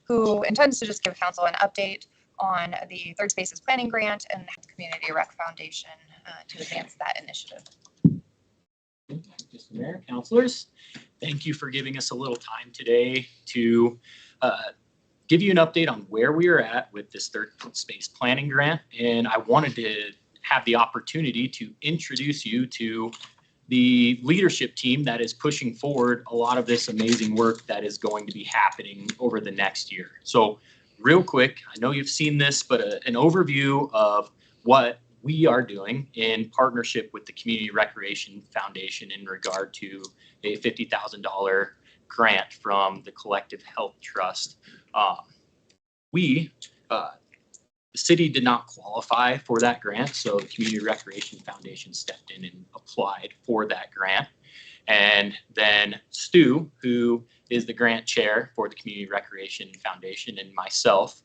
who intends to just give council an update on the Third Spaces Planning Grant and the Community Rec Foundation to advance that initiative. Mr. Mayor, councilors, thank you for giving us a little time today to give you an update on where we are at with this Third Space Planning Grant. And I wanted to have the opportunity to introduce you to the leadership team that is pushing forward a lot of this amazing work that is going to be happening over the next year. So real quick, I know you've seen this, but an overview of what we are doing in partnership with the Community Recreation Foundation in regard to a $50,000 grant from the Collective Health Trust. The city did not qualify for that grant, so the Community Recreation Foundation stepped in and applied for that grant. And then Stu, who is the grant chair for the Community Recreation Foundation, and myself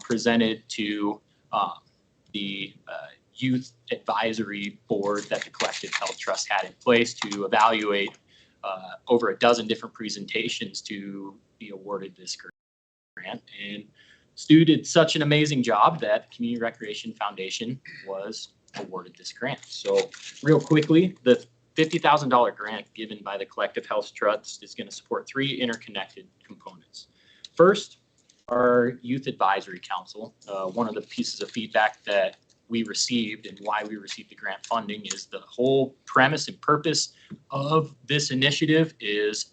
presented to the youth advisory board that the Collective Health Trust had in place to evaluate over a dozen different presentations to be awarded this grant. And Stu did such an amazing job that the Community Recreation Foundation was awarded this grant. So real quickly, the $50,000 grant given by the Collective Health Trust is going to support three interconnected components. First, our Youth Advisory Council. One of the pieces of feedback that we received and why we received the grant funding is the whole premise and purpose of this initiative is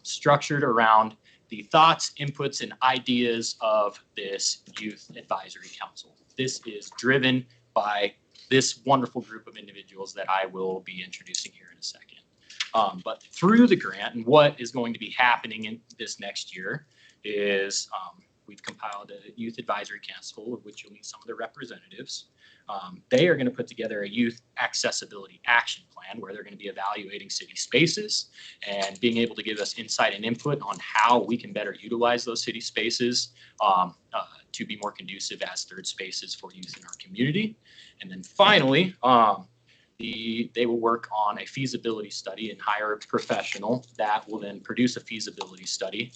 structured around the thoughts, inputs, and ideas of this Youth Advisory Council. This is driven by this wonderful group of individuals that I will be introducing here in a second. But through the grant and what is going to be happening in this next year is we've compiled a Youth Advisory Council, of which you'll meet some of the representatives. They are going to put together a youth accessibility action plan where they're going to be evaluating city spaces and being able to give us insight and input on how we can better utilize those city spaces to be more conducive as third spaces for youth in our community. And then finally, they will work on a feasibility study and hire a professional that will then produce a feasibility study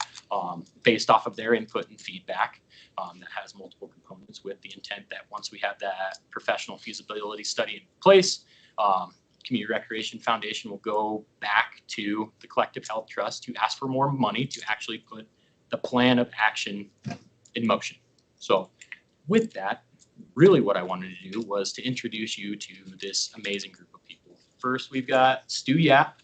based off of their input and feedback that has multiple components with the intent that once we have that professional feasibility study in place, Community Recreation Foundation will go back to the Collective Health Trust to ask for more money to actually put the plan of action in motion. So with that, really what I wanted to do was to introduce you to this amazing group of people. First, we've got Stu Yap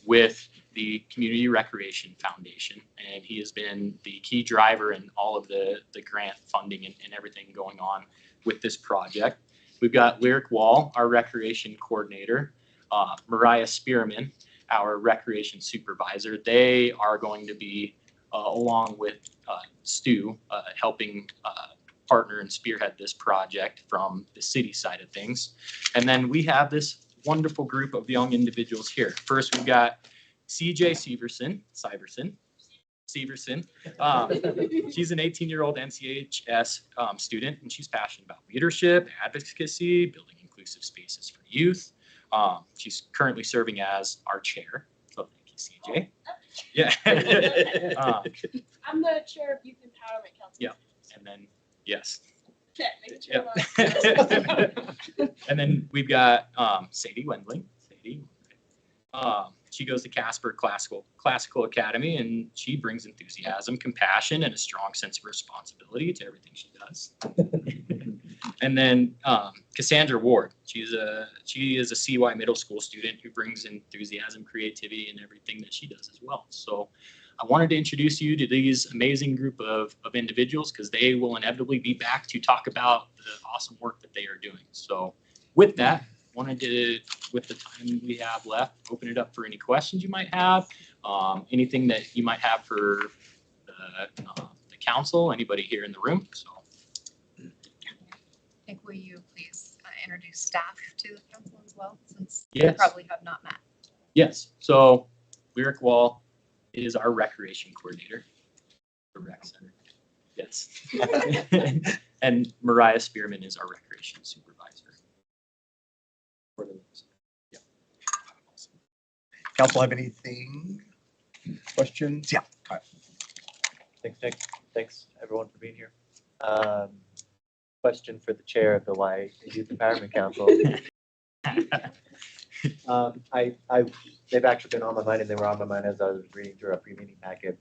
with the Community Recreation Foundation, and he has been the key driver in all of the grant funding and everything going on with this project. We've got Lyric Wall, our recreation coordinator, Mariah Spearman, our recreation supervisor. They are going to be, along with Stu, helping partner and spearhead this project from the city side of things. And then we have this wonderful group of young individuals here. First, we've got CJ Severson. She's an 18-year-old NCHS student, and she's passionate about leadership, advocacy, building inclusive spaces for youth. She's currently serving as our chair. So thank you, CJ. Yeah. I'm the chair of Youth Empowerment Council. Yeah, and then yes. Okay, make sure. And then we've got Sadie Wendling. Sadie. She goes to Casper Classical Academy, and she brings enthusiasm, compassion, and a strong sense of responsibility to everything she does. And then Cassandra Ward. She is a CY middle school student who brings enthusiasm, creativity, and everything that she does as well. So I wanted to introduce you to these amazing group of individuals because they will inevitably be back to talk about the awesome work that they are doing. So with that, wanted to, with the time we have left, open it up for any questions you might have, anything that you might have for the council, anybody here in the room. So, Nick, will you please introduce staff to the council as well, since yes. we probably have not met? Yes. So Lyric Wall is our recreation coordinator for Rec Center. Yes. And Mariah Spearman is our recreation supervisor. Yeah. Council have anything? Questions? Yeah. Thanks, Nick. Thanks, everyone, for being here. Question for the chair of the Y Youth Empowerment Council. They've actually been on my mind, and they were on my mind as I was reading through our pre-meeting packet,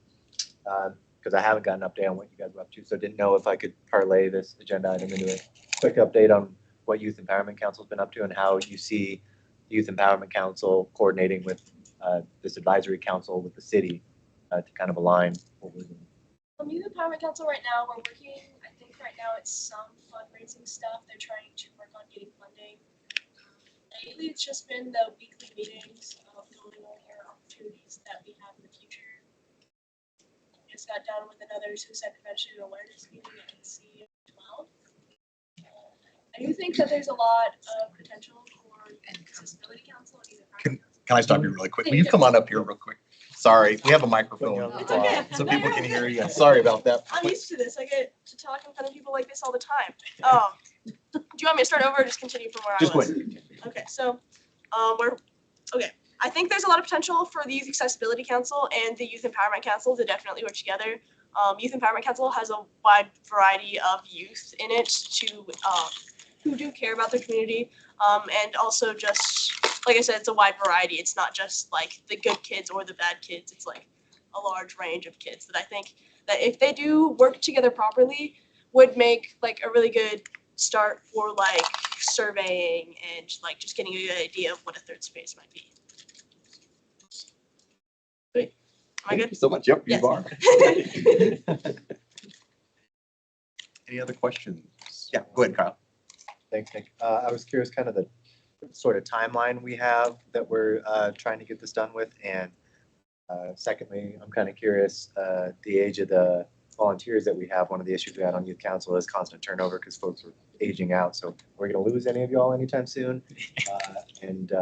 because I haven't gotten an update on what you guys were up to, so didn't know if I could parlay this agenda item into a quick update on what Youth Empowerment Council's been up to and how you see the Youth Empowerment Council coordinating with this advisory council with the city to kind of align what we're doing. Youth Empowerment Council right now, we're working, I think right now it's some fundraising stuff. They're trying to work on getting funding. Lately, it's just been the weekly meetings of going over opportunities that we have in the future. I just got done with another suicide prevention and awareness meeting at C12. I do think that there's a lot of potential for accessibility council and Youth Empowerment Council. Can I stop you really quick? Will you come on up here real quick? Sorry, we have a microphone. It's okay. So people can hear you. Sorry about that. I'm used to this. I get to talk in front of people like this all the time. Do you want me to start over or just continue from where Just I was? wait. Okay, so I think there's a lot of potential for the Youth Accessibility Council and the Youth Empowerment Council to definitely work together. Youth Empowerment Council has a wide variety of youth in it who do care about their community, and also just like I said, it's a wide variety. It's not just like the good kids or the bad kids. It's like a large range of kids that I think that if they do work together properly would make like a really good start for like surveying and like just getting a good idea of what a third space might be. Great. Am I Thank good? you so much. Yep, Yes. you are. Any other questions? Yeah, go ahead, Kyle. Thanks, Nick. I was curious kind of the sort of timeline we have that we're trying to get this done with. And secondly, I'm kind of curious, the age of the volunteers that we have. One of the issues we had on youth council is constant turnover because folks are aging out. So we're going to lose any of y'all anytime soon. And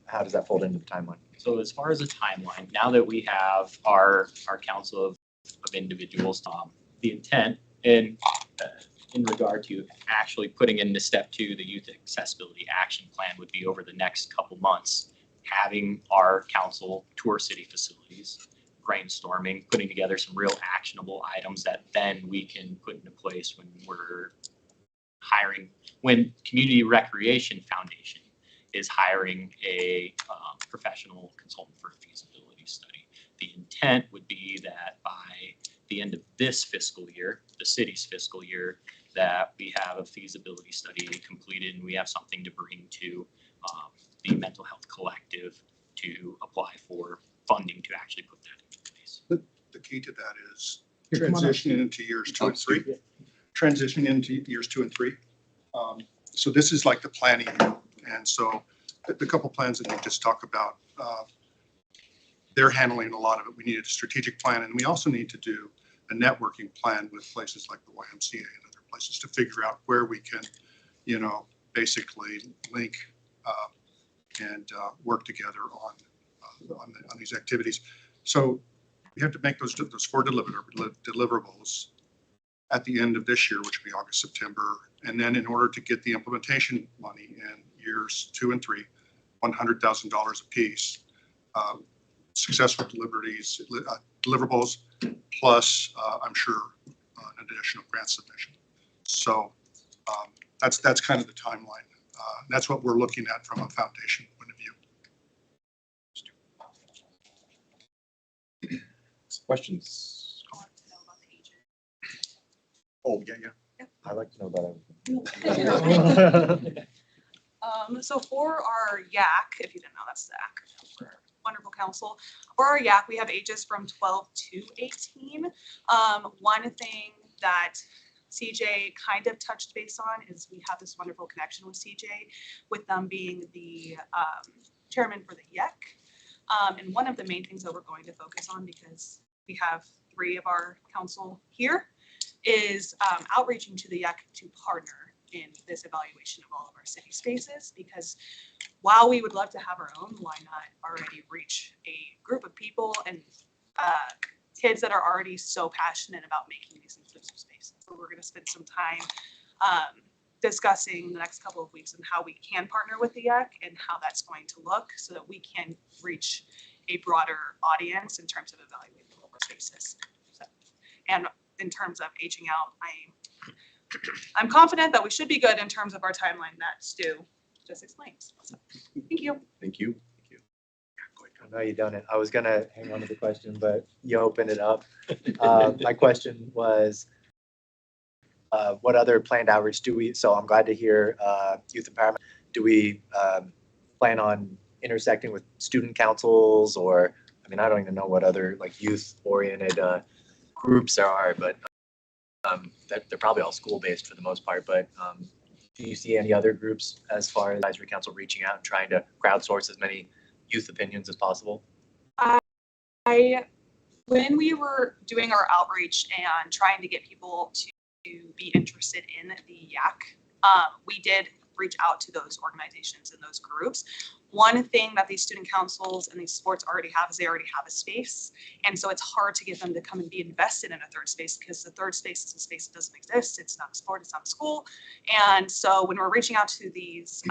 how does that fold into the timeline? So as far as the timeline, now that we have our council of individuals, the intent in regard to actually putting into step 2, the youth accessibility action plan would be over the next couple months, having our council tour city facilities, brainstorming, putting together some real actionable items that then we can put into place when we're hiring, when Community Recreation Foundation is hiring a professional consultant for a feasibility study. The intent would be that by the end of this fiscal year, the city's fiscal year, that we have a feasibility study completed and we have something to bring to the mental health collective to apply for funding to actually put that into place. The key to that is transitioning into years 2 and 3. Transitioning into years 2 and 3. So this is like the planning, and so the couple plans that we just talked about, they're handling a lot of it. We needed a strategic plan, and we also need to do a networking plan with places like the YMCA and other places to figure out where we can, basically link and work together on these activities. So we have to make those 4 deliverables at the end of this year, which will be August, September. And then in order to get the implementation money in years 2 and 3, $100,000 a piece, successful deliverables, plus I'm sure an additional grant submission. So that's kind of the timeline. That's what we're looking at from a foundation point of view. Questions? Oh, yeah. I like to know about everything. So for our YAC, if you didn't know, that's the acronym for Wonderful Council. For our YAC, we have ages from 12 to 18. One thing that CJ kind of touched base on is we have this wonderful connection with CJ, with them being the chairman for the YEC. And one of the main things that we're going to focus on, because we have 3 of our council here, is outreaching to the YEC to partner in this evaluation of all of our city spaces, because while we would love to have our own, why not already reach a group of people and kids that are already so passionate about making these inclusive spaces. So we're going to spend some time discussing the next couple of weeks on how we can partner with the YEC and how that's going to look so that we can reach a broader audience in terms of evaluating all of our spaces. So And in terms of aging out, I'm confident that we should be good in terms of our timeline that Stu just explained. So, thank you. Thank you. Thank you. I know you done it. I was gonna hang on to the question, but you opened it up. My question was, what other planned outreach do we, so I'm glad to hear youth empowerment. Do we plan on intersecting with student councils or, I mean, I don't even know what other like youth-oriented groups there are, but they're probably all school-based for the most part. But do you see any other groups as far as advisory council reaching out and trying to crowdsource as many youth opinions as possible? When we were doing our outreach and trying to get people to be interested in the YAC, we did reach out to those organizations and those groups. One thing that these student councils and these sports already have is they already have a space. And so it's hard to get them to come and be invested in a third space because the third space is a space that doesn't exist. It's not a sport, it's not a school. And so when we're reaching out to these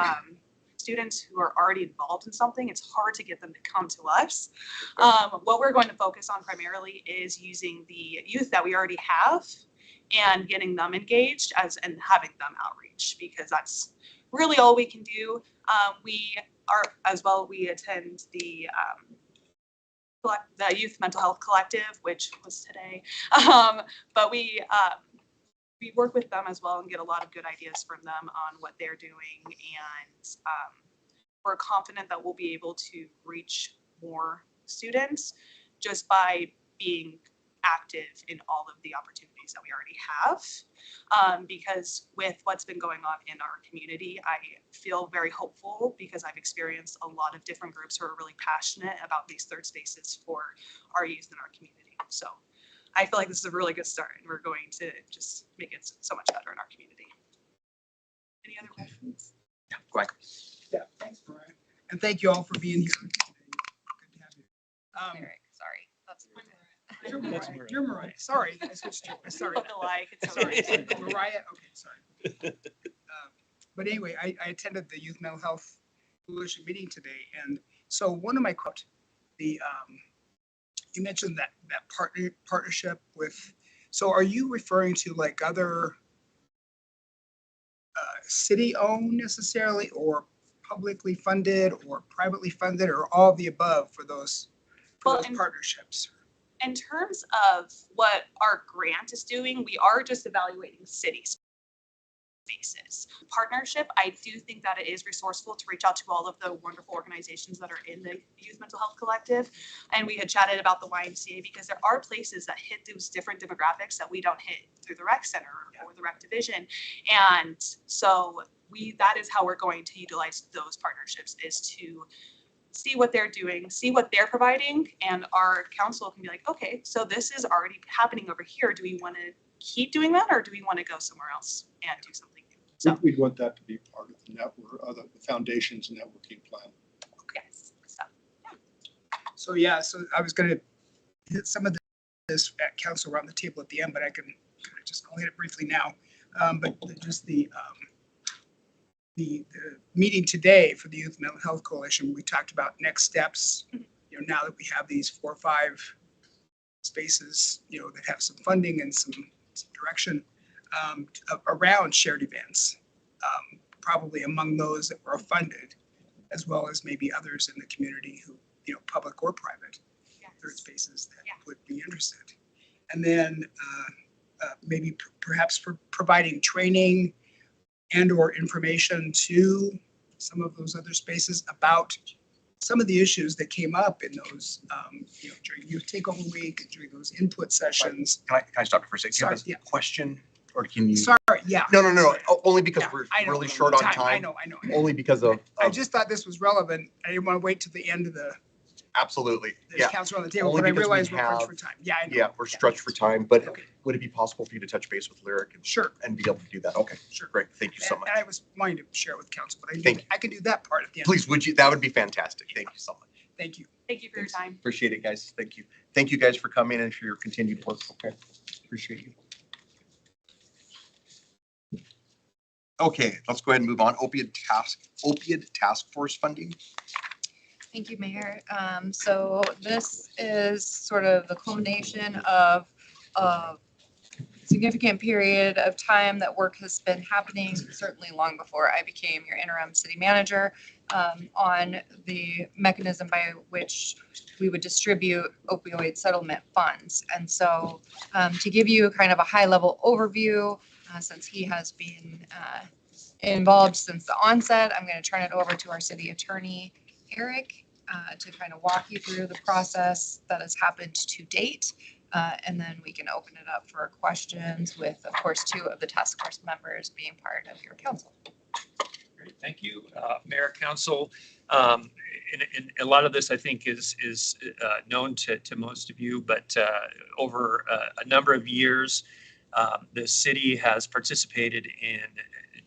students who are already involved in something, it's hard to get them to come to us. What we're going to focus on primarily is using the youth that we already have and getting them engaged and having them outreach, because that's really all we can do. We attend the Youth Mental Health Collective, which was today. But we work with them as well and get a lot of good ideas from them on what they're doing. And we're confident that we'll be able to reach more students just by being active in all of the opportunities that we already have. Because with what's been going on in our community, I feel very hopeful because I've experienced a lot of different groups who are really passionate about these third spaces for our youth in our community. So I feel like this is a really good start, and we're going to just make it so much better in our community. Any other questions? Yeah, go ahead. Yeah, thanks, Mariah. And thank you all for being here. Good to have you. Eric, sorry. That's You're Mariah. You're Mariah. Sorry, I switched you. Sorry. Look alike. It's so Sorry. easy. Mariah, okay, sorry. But anyway, I attended the Youth Mental Health Coalition meeting today. And so one of my quotes, you mentioned that partnership with, so are you referring to like other city-owned necessarily, or publicly funded or privately funded, or all of the above for those partnerships? In terms of what our grant is doing, we are just evaluating city spaces. Partnership, I do think that it is resourceful to reach out to all of the wonderful organizations that are in the Youth Mental Health Collective. And we had chatted about the YMCA because there are places that hit those different demographics that we don't hit through the rec center or the rec division. And so that is how we're going to utilize those partnerships, is to see what they're doing, see what they're providing, and our council can be like, okay, so this is already happening over here. Do we want to keep doing that, or do we want to go somewhere else and do something new? So We'd want that to be part of the network, the foundation's networking plan. yes. So yeah, so I was going to hit some of this at council around the table at the end, but I can kind of just, I'll hit it briefly now. But just the meeting today for the Youth Mental Health Coalition, we talked about next steps. You know, now that we have these 4 or 5 spaces, you know, that have some funding and some direction around shared events, probably among those that were funded, as well as maybe others in the community who, you know, public or private, third spaces that would be interested. And then maybe perhaps for providing training and or information to some of those other spaces about some of the issues that came up in those, you know, during Youth Takeover Week and during those input sessions. Can I stop you for a second? Do you have Sorry, a question, or can you? Sorry, yeah. No. Only because Yeah, we're I know. really short on I time. know. Only because of. I just thought this was relevant. I didn't want to wait to the end of the Absolutely. this council on the table, Only but I because we realized we're crunched have- for time. Yeah, I know. Yeah, we're stretched for time, but Okay. would it be possible for you to touch base with Lyric Sure. and be able to do that? Okay, Sure. great. Thank you so And much. I was wanting to share it with council, but Thank you. I can do that part at the end. Please, would you? That would be fantastic. Thank you so much. Thank you. Thank you for your time. Appreciate it, guys. Thank you. Thank you guys for coming and for your continued work. Okay, appreciate you. Okay, let's go ahead and move on. Opioid task force funding. Thank you, Mayor. So this is sort of the culmination of significant period of time that work has been happening, certainly long before I became your interim city manager, on the mechanism by which we would distribute opioid settlement funds. And so to give you kind of a high level overview, since he has been involved since the onset, I'm going to turn it over to our city attorney, Eric, to kind of walk you through the process that has happened to date. And then we can open it up for questions with, of course, 2 of the task force members being part of your council. Great, thank you, Mayor, Council. And a lot of this, I think, is known to most of you, but over a number of years, the city has participated in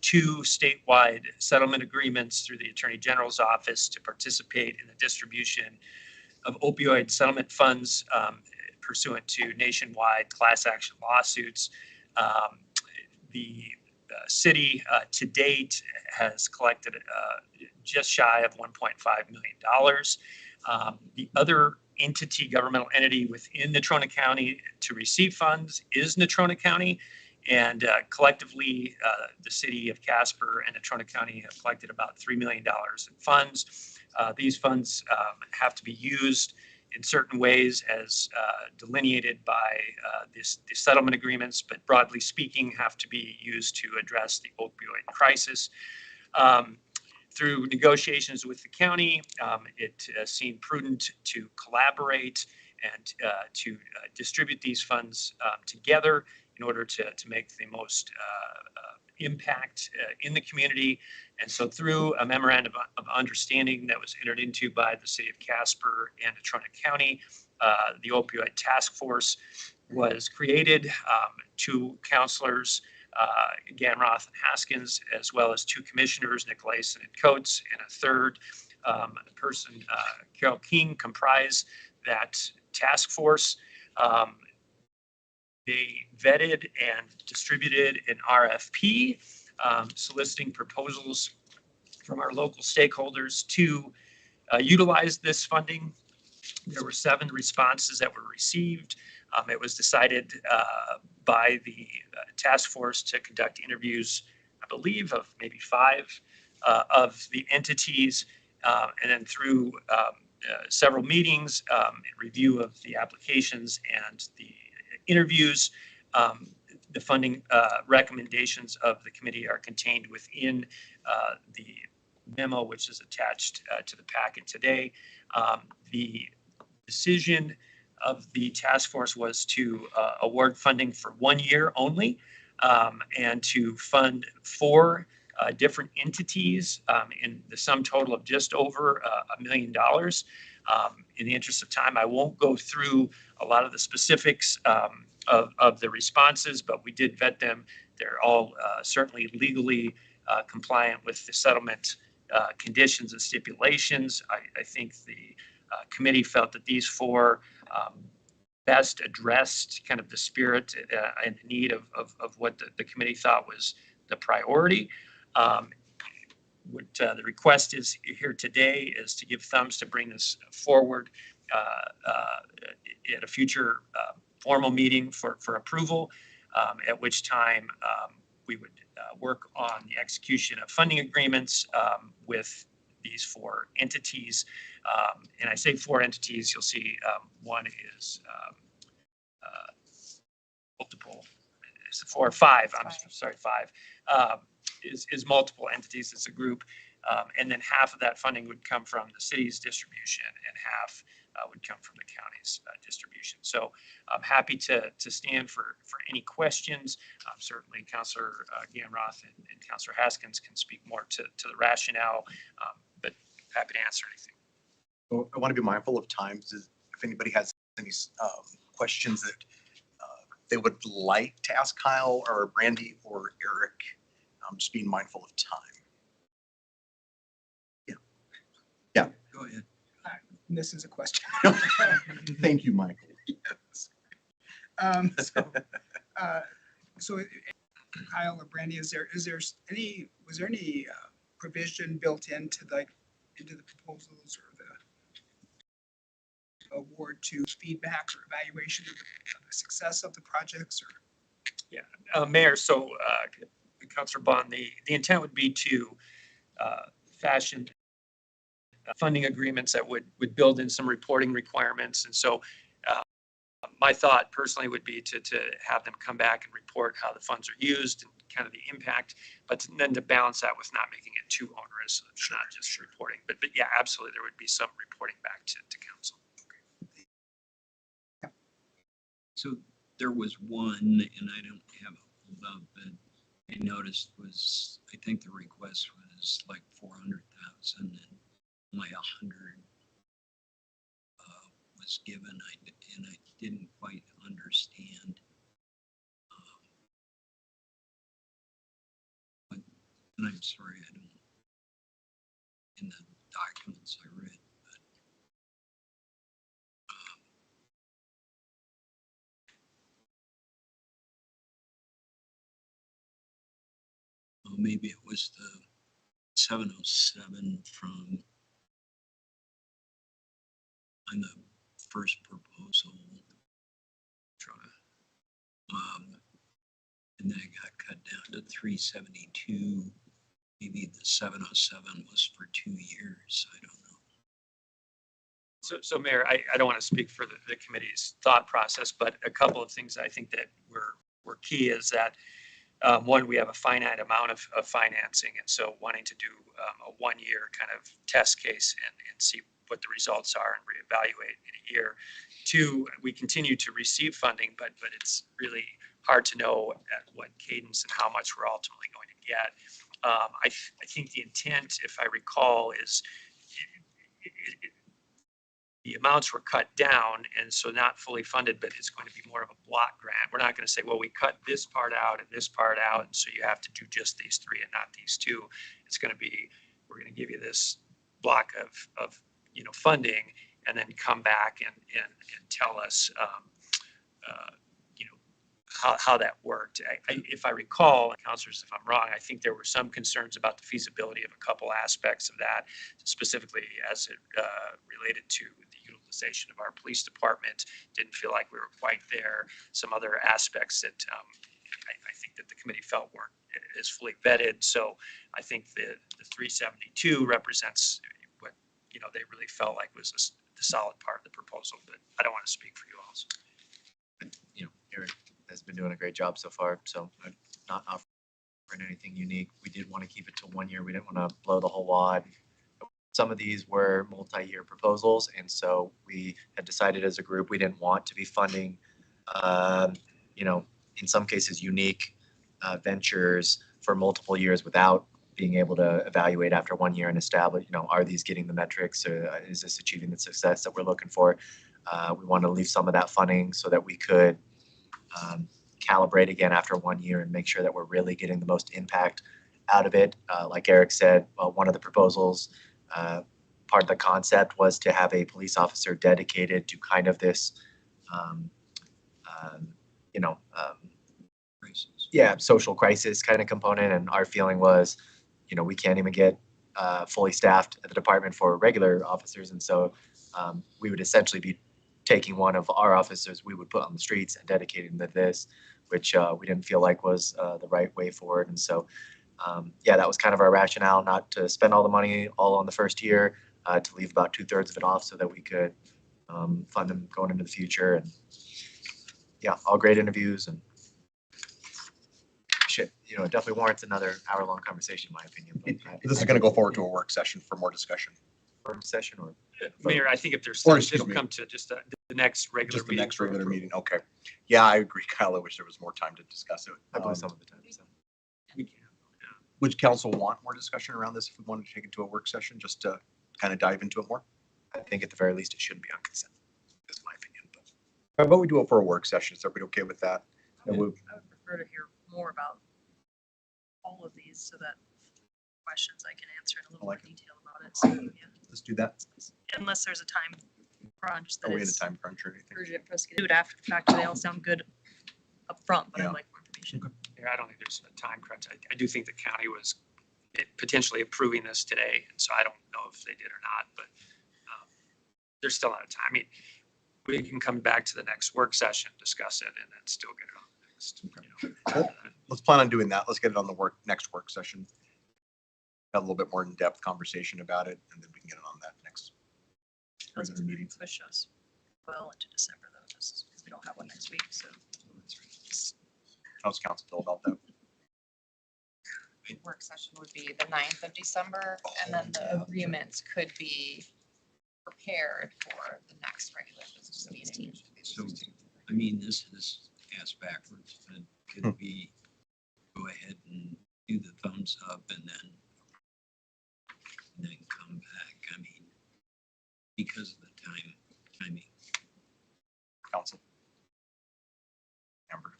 2 statewide settlement agreements through the Attorney General's office to participate in the distribution of opioid settlement funds pursuant to nationwide class action lawsuits. The city to date has collected just shy of $1.5 million. The other entity, governmental entity within Natrona County to receive funds is Natrona County. And collectively, the city of Casper and Natrona County have collected about $3 million in funds. These funds have to be used in certain ways as delineated by the settlement agreements, but broadly speaking, have to be used to address the opioid crisis. Through negotiations with the county, it seemed prudent to collaborate and to distribute these funds together in order to make the most impact in the community. And so through a memorandum of understanding that was entered into by the city of Casper and Natrona County, the opioid task force was created. 2 counselors, Gamroth and Haskins, as well as 2 commissioners, Nicolason and Coates, and a third person, Carol King, comprise that task force. They vetted and distributed an RFP soliciting proposals from our local stakeholders to utilize this funding. There were 7 responses that were received. It was decided by the task force to conduct interviews, I believe, of maybe 5 of the entities, and then through several meetings and review of the applications and the interviews, the funding recommendations of the committee are contained within the memo, which is attached to the packet today. The decision of the task force was to award funding for 1 year only, and to fund 4 different entities in the sum total of just over $1 million. In the interest of time, I won't go through a lot of the specifics of the responses, but we did vet them. They're all certainly legally compliant with the settlement conditions and stipulations. I think the committee felt that these 4 best addressed kind of the spirit and need of what the committee thought was the priority. What the request is here today is to give thumbs to bring this forward at a future formal meeting for approval, at which time we would work on the execution of funding agreements with these 4 entities. And I say 4 entities, you'll see one is multiple, it's 4 or 5, I'm sorry, 5, is multiple entities, it's a group. And then half of that funding would come from the city's distribution and half would come from the county's distribution. So I'm happy to stand for any questions. Certainly Councilor Gamroth and Councilor Haskins can speak more to the rationale, but happy to answer anything. Well, I want to be mindful of times. If anybody has any questions that they would like to ask Kyle or Brandy or Eric, just being mindful of time. Yeah. Go ahead. This is a question. Thank you, Michael. Yes. So Kyle or Brandy, was there any provision built into the proposals or the award to feedback or evaluation of the success of the projects, or? Mayor, so Councilor Bond, the intent would be to fashion funding agreements that would build in some reporting requirements. And so my thought personally would be to have them come back and report how the funds are used and kind of the impact, but then to balance that with not making it too onerous. So it's not just reporting, but yeah, absolutely, there would be some reporting back to council. So there was one, and I don't have it pulled up, but I noticed was, I think the request was like 400,000 and only 100 was given, and I didn't quite understand. And I'm sorry, I don't, in the documents I read, but maybe it was the 707 from on the first proposal. And then it got cut down to 372. Maybe the 707 was for 2 years. I don't know. So Mayor, I don't want to speak for the committee's thought process, but a couple of things I think that were key is that one, we have a finite amount of financing. And so wanting to do a 1 year kind of test case and see what the results are and reevaluate in a year. Two, we continue to receive funding, but it's really hard to know at what cadence and how much we're ultimately going to get. I think the intent, if I recall, is the amounts were cut down, and so not fully funded, but it's going to be more of a block grant. We're not going to say, well, we cut this part out and this part out, and so you have to do just these three and not these two. It's going to be, we're going to give you this block of funding, and then come back and tell us, how that worked. If I recall, councilors, if I'm wrong, I think there were some concerns about the feasibility of a couple aspects of that, specifically as it related to the utilization of our police department. Didn't feel like we were quite there. Some other aspects that I think that the committee felt weren't as fully vetted. So I think the 372 represents what they really felt like was the solid part of the proposal. But I don't want to speak for you also. Eric has been doing a great job so far, so I'm not offering anything unique. We did want to keep it to 1 year. We didn't want to blow the whole wad. Some of these were multi-year proposals, and so we had decided as a group we didn't want to be funding, in some cases unique ventures for multiple years without being able to evaluate after 1 year and establish, are these getting the metrics, or is this achieving the success that we're looking for? We want to leave some of that funding so that we could calibrate again after 1 year and make sure that we're really getting the most impact out of it. Like Eric said, one of the proposals, part of the concept was to have a police officer dedicated to kind of this, social crisis kind of component. And our feeling was, we can't even get fully staffed at the department for regular officers. And so we would essentially be taking one of our officers we would put on the streets and dedicating them to this, which we didn't feel like was the right way forward. And so, that was kind of our rationale, not to spend all the money all on the first year, to leave about 2/3 of it off so that we could fund them going into the future. And all great interviews, and it definitely warrants another hour-long conversation, in my opinion. But This is going to go forward to a work session for more discussion. firm session or Mayor, I think if there's Or time, excuse it'll me. come to just the next regular Just the meeting. next for regular approval. meeting. Okay. Yeah, I agree, Kyle. I wish there was more time to discuss it. I believe some of the time. So. We can. Would council want more discussion around this if we wanted to take it to a work session, just to kind of dive into it more? I think at the very least it shouldn't be on consent. That's my opinion. But How about we do it for a work session? Is everybody okay with that? And I would prefer to hear more about all of these so that questions I can answer in a little more detail about it. So, yeah, Let's do that. unless there's a time crunch Are that we in a is time crunch or anything? urgent for us to do it after the fact. They all sound good up front, but Yeah. I'd like more information. Yeah, I don't think there's a time crunch. I do think the county was potentially approving this today, and so I don't know if they did or not, but there's still not a time. I mean, we can come back to the next work session, discuss it, and then still get it on the August. Let's plan on doing that. Let's get it on the next work session. Have a little bit more in-depth conversation about it, and then we can get it on that next regular meeting. Push us well into December though, just because we don't have one next week, so. How's council feel about that? Work session would be the 9th of December, and then the agreements could be prepared for the next regular business meeting. So, I mean, this is ass backwards, but could we go ahead and do the thumbs up and then come back? I mean, because of the timing. Council. Amber.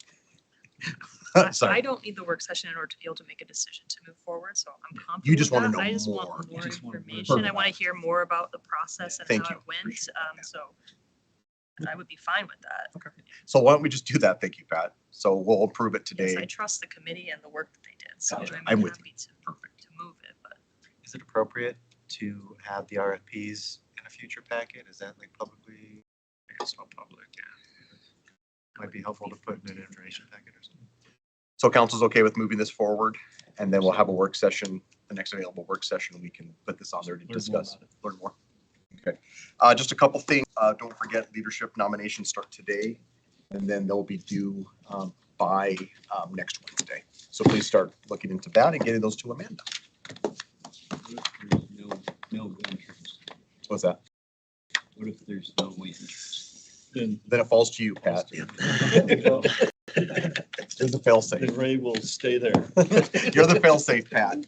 I Sorry. don't need the work session in order to be able to make a decision to move forward, so I'm confident. You just with wanna that. know I just want more. more just wanna know. information. I Perfect. want to hear more about the process and Thank how you. it went. Appreciate that. So I would be fine with that. So why don't we just do that? Thank you, Pat. So we'll approve it Yes, I today. trust the committee and the work that they did, so Gotcha. I'm I'm with happy to Perfect. move it, but. Is it appropriate to have the RFPs in a future packet? Is that like publicly? It's all public, yeah. Might be helpful to put in an information packet or something. So council's okay with moving this forward, and then we'll have a work session, the next available work session, we can put this on there to discuss, learn more. Okay, just a couple things. Don't forget leadership nominations start today, and then they'll be due by next Wednesday. So please start looking into that and getting those to Amanda. What if there's no interest? What's that? What if there's no interest? Then it falls to you, Pat. There's a fail safe. Ray will stay there. You're the fail safe, Pat.